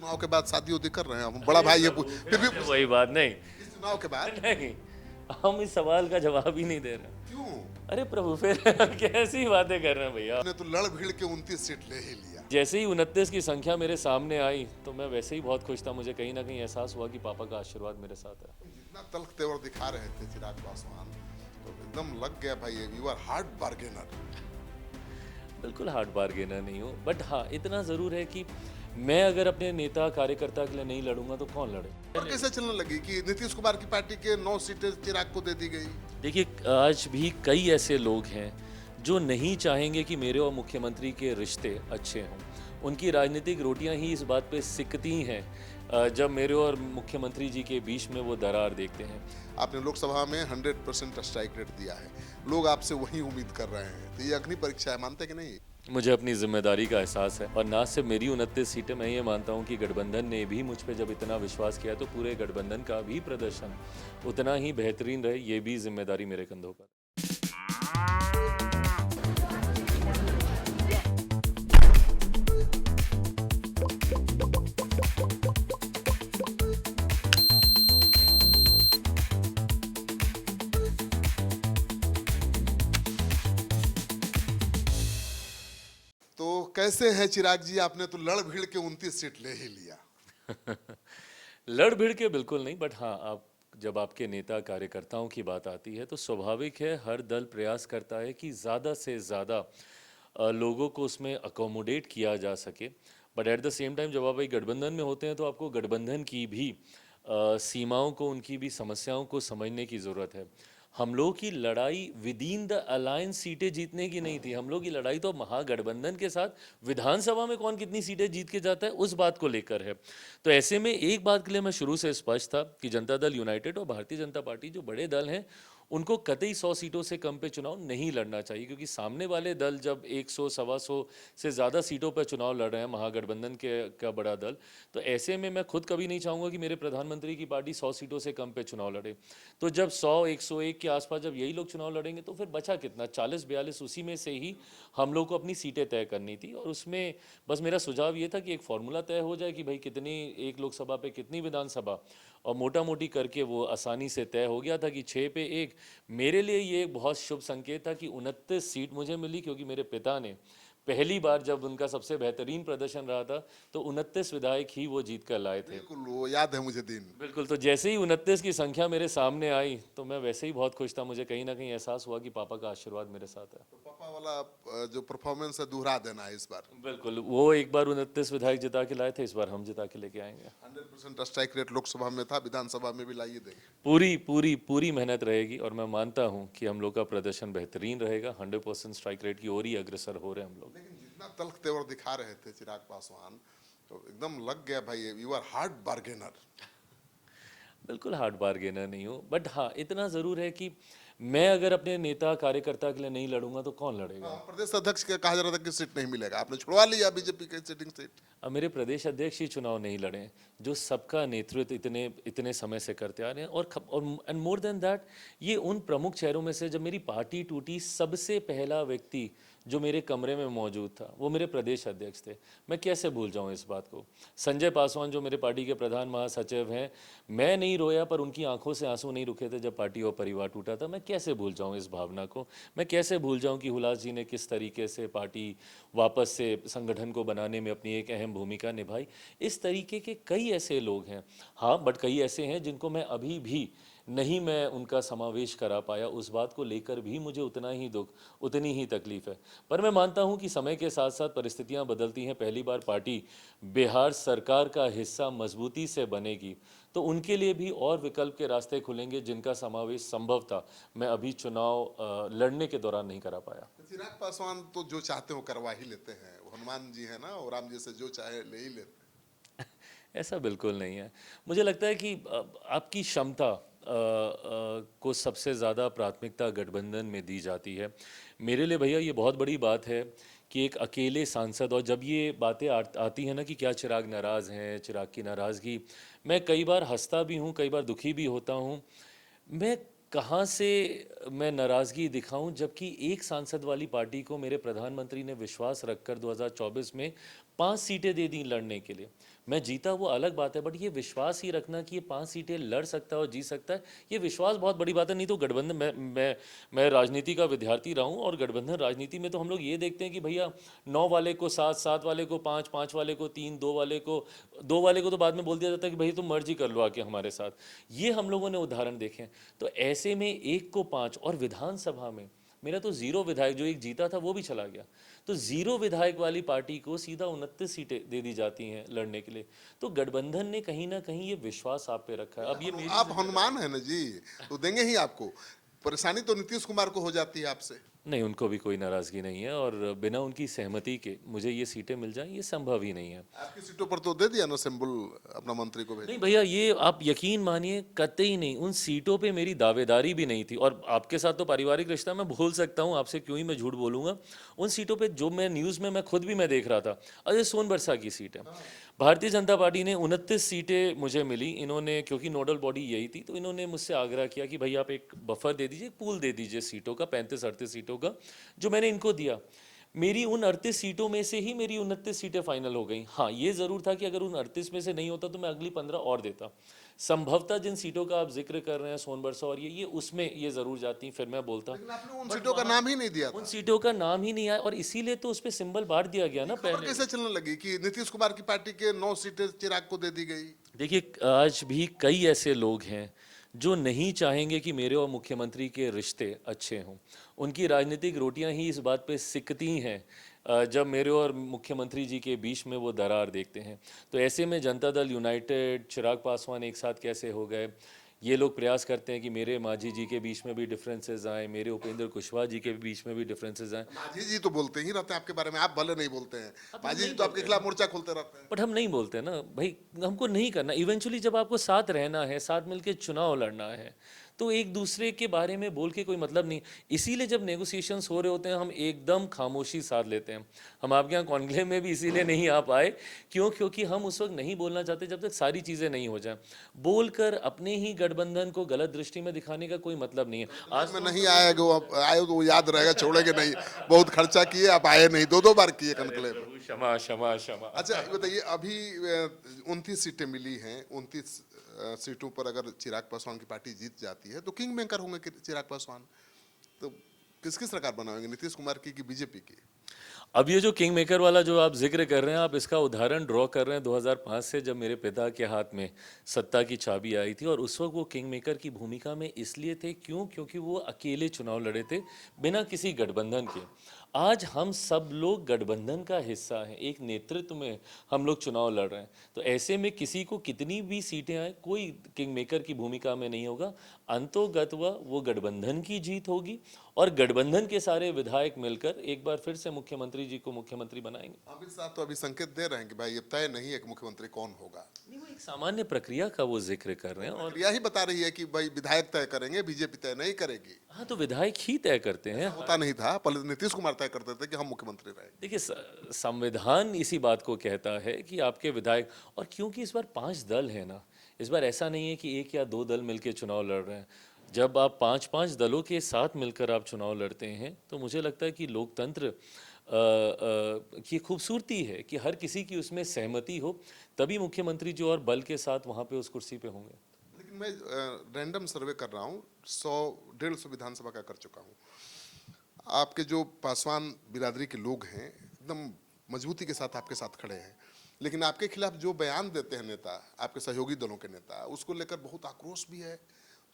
चुनाव के बाद शादी उदी कर रहे हैं हम, बड़ा भाई ये फिर भी वही बात नहीं। इस चुनाव के बाद नहीं, हम इस सवाल का जवाब ही नहीं दे रहे। क्यों? अरे प्रभु, फिर कैसी बातें कर रहे हैं भैया। आपने तो लड़ भिड़ के 29 सीट ले ही लिया। जैसे ही 29 की संख्या मेरे सामने आई तो मैं वैसे ही बहुत खुश था। मुझे कहीं ना कहीं एहसास हुआ कि पापा का आशीर्वाद मेरे साथ है। जितना तल्ख तेवर दिखा रहे थे चिराग पासवान, तो एकदम लग गया भाई, यू आर हार्ड बार्गेनर। बिल्कुल हार्ड बार्गेनर नहीं हूँ, बट हाँ इतना ज़रूर है कि मैं अगर अपने नेता कार्यकर्ता के लिए नहीं लड़ूंगा तो कौन लड़े। और कैसे चलने लगी कि नीतीश कुमार की पार्टी के 9 सीटें चिराग को दे दी गई? देखिए, आज भी कई ऐसे लोग हैं जो नहीं चाहेंगे कि मेरे और मुख्यमंत्री के रिश्ते अच्छे हों। उनकी राजनीतिक रोटियां ही इस बात पे सिकती हैं जब मेरे और मुख्यमंत्री जी के बीच में वो दरार देखते हैं। आपने लोकसभा में 100% स्ट्राइक रेट दिया है, लोग आपसे वही उम्मीद कर रहे हैं, तो ये अग्नि परीक्षा है, मानते कि नहीं? मुझे अपनी जिम्मेदारी का एहसास है, और ना सिर्फ मेरी 29 सीटें, मैं ये मानता हूँ कि गठबंधन ने भी मुझ पे जब इतना विश्वास किया तो पूरे गठबंधन का भी प्रदर्शन उतना ही बेहतरीन रहे, ये भी जिम्मेदारी मेरे कंधों पर। तो कैसे हैं चिराग जी, आपने तो लड़ भिड़ के 29 सीट ले ही लिया। लड़ भिड़ के बिल्कुल नहीं, बट हाँ, आप जब आपके नेता कार्यकर्ताओं की बात आती है तो स्वाभाविक है हर दल प्रयास करता है कि ज़्यादा से ज़्यादा लोगों को उसमें अकोमोडेट किया जा सके। But at the same time जब आप एक गठबंधन में होते हैं तो आपको गठबंधन की भी सीमाओं को, उनकी भी समस्याओं को समझने की ज़रूरत है। हम लोगों की लड़ाई विद इन द अलायंस सीटें जीतने की नहीं थी। हम लोग की लड़ाई तो महागठबंधन के साथ विधानसभा में कौन कितनी सीटें जीत के जाता है उस बात को लेकर है। तो ऐसे में एक बात के लिए मैं शुरू से स्पष्ट था कि जनता दल यूनाइटेड और भारतीय जनता पार्टी जो बड़े दल हैं उनको कतई 100 सीटों से कम पे चुनाव नहीं लड़ना चाहिए, क्योंकि सामने वाले दल जब 100 सवा 100 से ज़्यादा सीटों पर चुनाव लड़ रहे हैं, महागठबंधन के का बड़ा दल, तो ऐसे में मैं खुद कभी नहीं चाहूँगा कि मेरे प्रधानमंत्री की पार्टी 100 सीटों से कम पे चुनाव लड़े। तो जब 100 101 के आसपास जब यही लोग चुनाव लड़ेंगे तो फिर बचा कितना, 40-42, उसी में से ही हम लोग को अपनी सीटें तय करनी थी। और उसमें बस मेरा सुझाव ये था कि एक फार्मूला तय हो जाए कि भाई कितनी एक लोकसभा पे कितनी विधानसभा, और मोटा मोटी करके वो आसानी से तय हो गया था कि 6 पे 1। मेरे लिए ये एक बहुत शुभ संकेत था कि 29 सीट मुझे मिली, क्योंकि मेरे पिता ने पहली बार जब उनका सबसे बेहतरीन प्रदर्शन रहा था तो 29 विधायक ही वो जीत कर लाए थे। बिल्कुल, वो याद है मुझे दिन। बिल्कुल, तो जैसे ही 29 की संख्या मेरे सामने आई तो मैं वैसे ही बहुत खुश था। मुझे कहीं ना कहीं एहसास हुआ कि पापा का आशीर्वाद मेरे साथ है। तो पापा वाला जो परफॉर्मेंस है दोहरा देना है इस बार। बिल्कुल, वो एक बार 29 विधायक जिता के लाए थे, इस बार हम जिता के लेके आएंगे। 100% स्ट्राइक रेट लोकसभा में था, विधानसभा में भी लाइए देंगे। पूरी पूरी पूरी मेहनत रहेगी और मैं मानता हूं कि हम लोग का प्रदर्शन बेहतरीन रहेगा। 100% स्ट्राइक रेट की ओर ही अग्रसर हो रहे हैं हम लोग। लेकिन जितना तल्ख तेवर दिखा रहे थे चिराग पासवान, तो एकदम लग गया भाई, यू आर हार्ड बार्गेनर। बिल्कुल हार्ड बार्गेनर नहीं हूँ, बट हाँ इतना ज़रूर है कि मैं अगर अपने नेता कार्यकर्ता के लिए नहीं लड़ूंगा तो कौन लड़ेगा। प्रदेश अध्यक्ष के कहा जा रहा था कि सीट नहीं मिलेगा, आपने छुड़वा लिया बीजेपी की सिटिंग सीट। अब मेरे प्रदेश अध्यक्ष ही चुनाव नहीं लड़े, जो सबका नेतृत्व इतने इतने समय से करते आ रहे हैं। और एंड मोर देन दैट, ये उन प्रमुख चेहरों में से, जब मेरी पार्टी टूटी सबसे पहला व्यक्ति जो मेरे कमरे में मौजूद था वो मेरे प्रदेश अध्यक्ष थे। मैं कैसे भूल जाऊं इस बात को। संजय पासवान जो मेरे पार्टी के प्रधान महासचिव हैं, मैं नहीं रोया पर उनकी आंखों से आंसू नहीं रुके थे जब पार्टी और परिवार टूटा था। मैं कैसे भूल जाऊं इस भावना को। मैं कैसे भूल जाऊं कि हुलास जी ने किस तरीके से पार्टी वापस से संगठन को बनाने में अपनी एक अहम भूमिका निभाई। इस तरीके के कई ऐसे लोग हैं, हाँ, बट कई ऐसे हैं जिनको मैं अभी भी नहीं मैं उनका समावेश करा पाया। उस बात को लेकर भी मुझे उतना ही दुख, उतनी ही तकलीफ है। पर मैं मानता हूं कि समय के साथ साथ परिस्थितियां बदलती हैं। पहली बार पार्टी बिहार सरकार का हिस्सा मजबूती से बनेगी तो उनके लिए भी और विकल्प के रास्ते खुलेंगे जिनका समावेश संभव था मैं अभी चुनाव लड़ने के दौरान नहीं करा पाया। चिराग पासवान तो जो चाहते हो करवा ही लेते हैं, वो हनुमान जी है ना, और राम जी से जो चाहे ले ही लेते हैं। ऐसा बिल्कुल नहीं है। मुझे लगता है कि आपकी क्षमता को सबसे ज़्यादा प्राथमिकता गठबंधन में दी जाती है। मेरे लिए भैया ये बहुत बड़ी बात है कि एक अकेले सांसद, और जब ये बातें आती हैं ना कि क्या चिराग नाराज़ हैं, चिराग की नाराज़गी, मैं कई बार हंसता भी हूँ, कई बार दुखी भी होता हूँ। मैं कहाँ से मैं नाराज़गी दिखाऊं, जबकि एक सांसद वाली पार्टी को मेरे प्रधानमंत्री ने विश्वास रखकर 2024 में 5 सीटें दे दी लड़ने के लिए। मैं जीता वो अलग बात है, बट ये विश्वास ही रखना कि ये 5 सीटें लड़ सकता है और जीत सकता है, ये विश्वास बहुत बड़ी बात है। नहीं तो गठबंधन, मैं राजनीति का विद्यार्थी रहा हूँ, और गठबंधन राजनीति में तो हम लोग ये देखते हैं कि भैया 9 वाले को 7, 7 वाले को 5, 5 वाले को 3, 2 वाले को तो बाद में बोल दिया जाता है कि भाई तुम मर्जी कर लो आके हमारे साथ। ये हम लोगों ने उदाहरण देखे हैं। तो ऐसे में 1 को 5, और विधानसभा में मेरा तो 0 विधायक, जो एक जीता था वो भी चला गया, तो 0 विधायक वाली पार्टी को सीधा 29 सीटें दे दी जाती हैं लड़ने के लिए। तो गठबंधन ने कहीं ना कहीं ये विश्वास आप पे रखा है। अब ये मेरी आप हनुमान है ना जी, तो देंगे ही आपको। परेशानी तो नीतीश कुमार को हो जाती है आपसे। नहीं, उनको भी कोई नाराज़गी नहीं है, और बिना उनकी सहमति के मुझे ये सीटें मिल जाएं, ये संभव ही नहीं है। आपकी सीटों पर तो दे दिया ना सिंबल, अपना मंत्री को भेज। नहीं भैया, ये आप यकीन मानिए कतई नहीं, उन सीटों पे मेरी दावेदारी भी नहीं थी। और आपके साथ तो पारिवारिक रिश्ता मैं भूल सकता हूँ, आपसे क्यों ही मैं झूठ बोलूँगा। उन सीटों पे जो मैं न्यूज़ में, मैं खुद भी मैं देख रहा था, अजय सोनबरसा की सीट है। भारतीय जनता पार्टी ने 29 सीटें मुझे मिली। इन्होंने, क्योंकि नोडल बॉडी यही थी, तो इन्होंने मुझसे आग्रह किया कि भाई आप एक बफर दे दीजिए, पूल दे दीजिए सीटों का, 35-38 सीटों का, जो मैंने इनको दिया। मेरी उन 38 सीटों में से ही मेरी 29 सीटें फाइनल हो गई। हाँ, ये ज़रूर था कि अगर उन 38 में से नहीं होता तो मैं अगली 15 और देता। संभवतः जिन सीटों का आप जिक्र कर रहे हैं, सोनबरसा और ये उसमें ये ज़रूर जाती, फिर मैं बोलता। लेकिन आपने उन सीटों का नाम ही नहीं दिया उन था। सीटों का नाम ही नहीं आया, और इसीलिए तो उस पर सिंबल बांट दिया गया ना खबर पहले। कैसे चलने लगी कि नीतीश कुमार की पार्टी के 9 सीटें चिराग को दे दी गई? देखिए, आज भी कई ऐसे लोग हैं जो नहीं चाहेंगे कि मेरे और मुख्यमंत्री के रिश्ते अच्छे हों। उनकी राजनीतिक रोटियां ही इस बात पे सिकती हैं जब मेरे और मुख्यमंत्री जी के बीच में वो दरार देखते हैं। तो ऐसे में जनता दल यूनाइटेड, चिराग पासवान एक साथ कैसे हो गए, ये लोग प्रयास करते हैं कि मेरे मांझी जी के बीच में भी डिफरेंसेस आए, मेरे उपेंद्र कुशवाहा जी के बीच में भी डिफरेंसेस आए। माझी जी तो बोलते ही रहते हैं आपके बारे में, आप भले नहीं बोलते हैं। हम माझी जी नहीं तो आपके बोलते खिलाफ मोर्चा खोलते रहते हैं। बट हम नहीं बोलते ना भाई, हमको नहीं करना। इवेंचुअली जब आपको साथ रहना है, साथ मिलके चुनाव लड़ना है, तो एक दूसरे के बारे में बोल के कोई मतलब नहीं। इसीलिए जब नेगोशिएशंस हो रहे होते हैं, हम एकदम खामोशी साध लेते हैं। हम आपके यहाँ कॉन्क्लेव में भी इसीलिए नहीं आ पाए, क्योंकि हम उस वक्त नहीं बोलना चाहते जब तक सारी चीज़ें नहीं हो जाएं। बोलकर अपने ही गठबंधन को गलत दृष्टि में दिखाने का कोई मतलब नहीं है। आज में नहीं आएगा, वो आए तो वो याद रहेगा, छोड़ेंगे नहीं। बहुत खर्चा किए, आप आए नहीं, 2-2 बार किए कनकलेव। प्रभु क्षमा क्षमा क्षमा। अच्छा ये बताइए, अभी 29 सीटें मिली हैं, 29 सीटों पर अगर चिराग पासवान की पार्टी जीत जाती है तो किंग मेकर होंगे चिराग पासवान। तो किसकी सरकार बनाएंगे, नीतीश कुमार की कि बीजेपी की? अब ये जो किंग मेकर वाला जो आप जिक्र कर रहे हैं, आप इसका उदाहरण ड्रॉ कर रहे हैं 2005 से, जब मेरे पिता के हाथ में सत्ता की चाबी आई थी। और उस वक्त वो किंग मेकर की भूमिका में इसलिए थे, क्योंकि वो अकेले चुनाव लड़े थे बिना किसी गठबंधन के। आज हम सब लोग गठबंधन का हिस्सा हैं, एक नेतृत्व में हम लोग चुनाव लड़ रहे हैं। तो ऐसे में किसी को कितनी भी सीटें आए, कोई किंग मेकर की भूमिका में नहीं होगा। अंतोगत्वा वो गठबंधन की जीत होगी, और गठबंधन के सारे विधायक मिलकर एक बार फिर से मुख्यमंत्री जी को मुख्यमंत्री बनाएंगे। अमित शाह तो अभी संकेत दे रहे हैं कि भाई ये तय नहीं है कि मुख्यमंत्री कौन होगा। नहीं, वो एक सामान्य प्रक्रिया का वो जिक्र कर रहे हैं। और प्रक्रिया ही बता रही है कि भाई विधायक तय करेंगे, बीजेपी तय नहीं करेगी। हाँ, तो विधायक ही तय करते हैं। होता नहीं था पहले, नीतीश कुमार तय करते थे कि हम मुख्यमंत्री रहे। देखिए, संविधान इसी बात को कहता है कि आपके विधायक, और क्योंकि इस बार 5 दल है ना, इस बार ऐसा नहीं है कि 1 या 2 दल मिलकर चुनाव लड़ रहे हैं। जब आप 5-5 दलों के साथ मिलकर आप चुनाव लड़ते हैं, तो मुझे लगता है कि लोकतंत्र की खूबसूरती है कि हर किसी की उसमें सहमति हो, तभी मुख्यमंत्री जो और बल के साथ वहाँ पे उस कुर्सी पे होंगे। लेकिन मैं रैंडम सर्वे कर रहा हूँ, 100-150 विधानसभा का कर चुका हूँ। आपके जो पासवान बिरादरी के लोग हैं एकदम मजबूती के साथ आपके साथ खड़े हैं, लेकिन आपके खिलाफ जो बयान देते हैं नेता, आपके सहयोगी दलों के नेता, उसको लेकर बहुत आक्रोश भी है।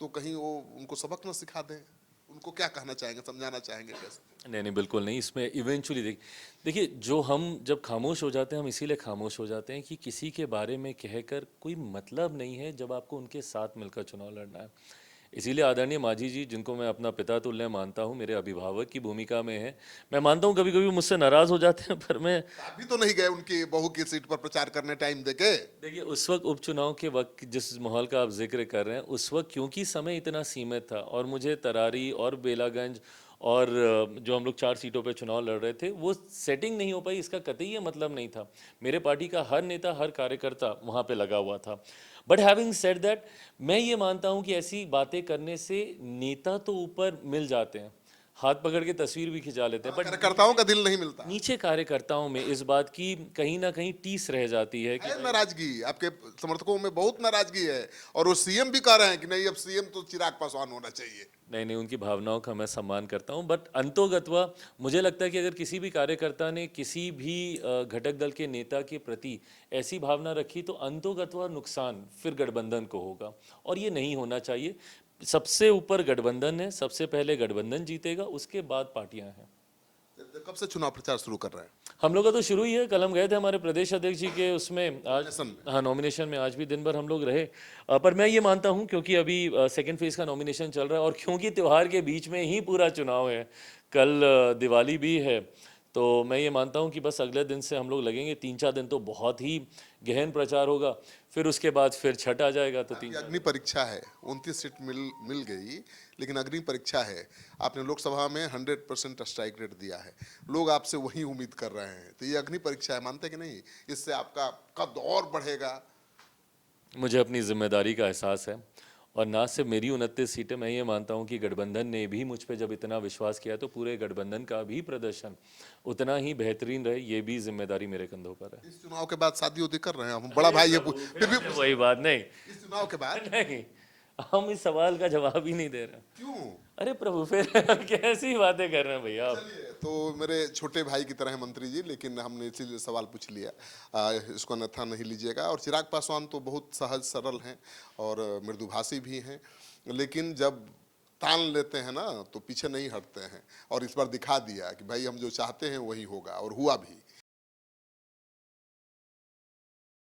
तो कहीं वो उनको सबक न सिखा दें, उनको क्या कहना चाहेंगे, समझाना चाहेंगे कैसे? नहीं, बिल्कुल नहीं। इसमें इवेंचुअली देखिए, जो हम जब खामोश हो जाते हैं, हम इसीलिए खामोश हो जाते हैं कि किसी के बारे में कहकर कोई मतलब नहीं है जब आपको उनके साथ मिलकर चुनाव लड़ना है। इसीलिए आदरणीय मांझी जी, जिनको मैं अपना पिता तुल्य मानता हूँ, मेरे अभिभावक की भूमिका में है। मैं मानता हूँ कभी कभी मुझसे नाराज़ हो जाते हैं, पर मैं, आप भी तो नहीं गए उनकी बहू की सीट पर प्रचार करने टाइम देके? देखिए, उस वक्त उपचुनाव के वक्त जिस माहौल का आप जिक्र कर रहे हैं, उस वक्त क्योंकि समय इतना सीमित था, और मुझे तरारी और बेलागंज और जो हम लोग 4 सीटों पे चुनाव लड़ रहे थे, वो सेटिंग नहीं हो पाई। इसका कतई ये मतलब नहीं था। मेरे पार्टी का हर नेता, हर कार्यकर्ता वहाँ पे लगा हुआ था। बट हैविंग सेड दैट, मैं ये मानता हूँ कि ऐसी बातें करने से नेता तो ऊपर मिल जाते हैं, हाथ पकड़ के तस्वीर भी खिंचा लेते हैं, बट कार्यकर्ताओं का दिल नहीं मिलता नीचे कार्यकर्ताओं में इस बात की कहीं ना कहीं टीस रह जाती है कि है नाराजगी, आपके समर्थकों में बहुत नाराजगी है और वो सीएम भी कह रहे हैं कि नहीं अब सीएम तो चिराग पासवान होना चाहिए। नहीं नहीं, उनकी भावनाओं का मैं सम्मान करता हूं, बट अंतोगत्वा मुझे लगता है कि अगर किसी भी कार्यकर्ता ने किसी भी घटक दल के नेता के प्रति ऐसी भावना रखी तो अंतोगत्वा नुकसान फिर गठबंधन को होगा, और ये नहीं होना चाहिए। सबसे ऊपर गठबंधन है, सबसे पहले गठबंधन जीतेगा, उसके बाद पार्टियां हैं। कब से चुनाव प्रचार शुरू कर रहे हैं? हम लोग का तो शुरू ही है, कल हम गए थे हमारे प्रदेश अध्यक्ष जी के उसमें, आज नॉमिनेशन हाँ नॉमिनेशन में आज भी दिन भर हम लोग रहे। पर मैं ये मानता हूँ क्योंकि अभी सेकंड फेज का नॉमिनेशन चल रहा है और क्योंकि त्यौहार के बीच में ही पूरा चुनाव है, कल दिवाली भी है, तो मैं ये मानता हूँ कि बस अगले दिन से हम लोग लगेंगे। 3-4 दिन तो बहुत ही गहन प्रचार होगा, फिर उसके बाद फिर छठ आ जाएगा, तो ये अग्नि परीक्षा है, 29 सीट मिल गई, लेकिन अग्नि परीक्षा है। आपने लोकसभा में 100% स्ट्राइक रेट दिया है, लोग आपसे वही उम्मीद कर रहे हैं, तो ये अग्नि परीक्षा है, मानते कि नहीं? इससे आपका कद और बढ़ेगा। मुझे अपनी जिम्मेदारी का एहसास है, और ना सिर्फ मेरी 29 सीटें, मैं ये मानता हूँ कि गठबंधन ने भी मुझ पे जब इतना विश्वास किया तो पूरे गठबंधन का भी प्रदर्शन उतना ही बेहतरीन रहे, ये भी जिम्मेदारी मेरे कंधों पर है। इस चुनाव के बाद शादी उदी कर रहे हैं हम, बड़ा भाई ये फिर भी वही बात नहीं, इस चुनाव के बाद नहीं, हम इस सवाल का जवाब ही नहीं दे रहे। क्यों? अरे प्रभु, फिर कैसी बातें कर रहे हैं भैया आप? चलिए, तो मेरे छोटे भाई की तरह है मंत्री जी, लेकिन हमने इसीलिए सवाल पूछ लिया, इसको अन्यथा नहीं लीजिएगा। और चिराग पासवान तो बहुत सहज सरल हैं और मृदुभाषी भी हैं, लेकिन जब तान लेते हैं ना तो पीछे नहीं हटते हैं, और इस बार दिखा दिया कि भाई हम जो चाहते हैं वही होगा, और हुआ भी।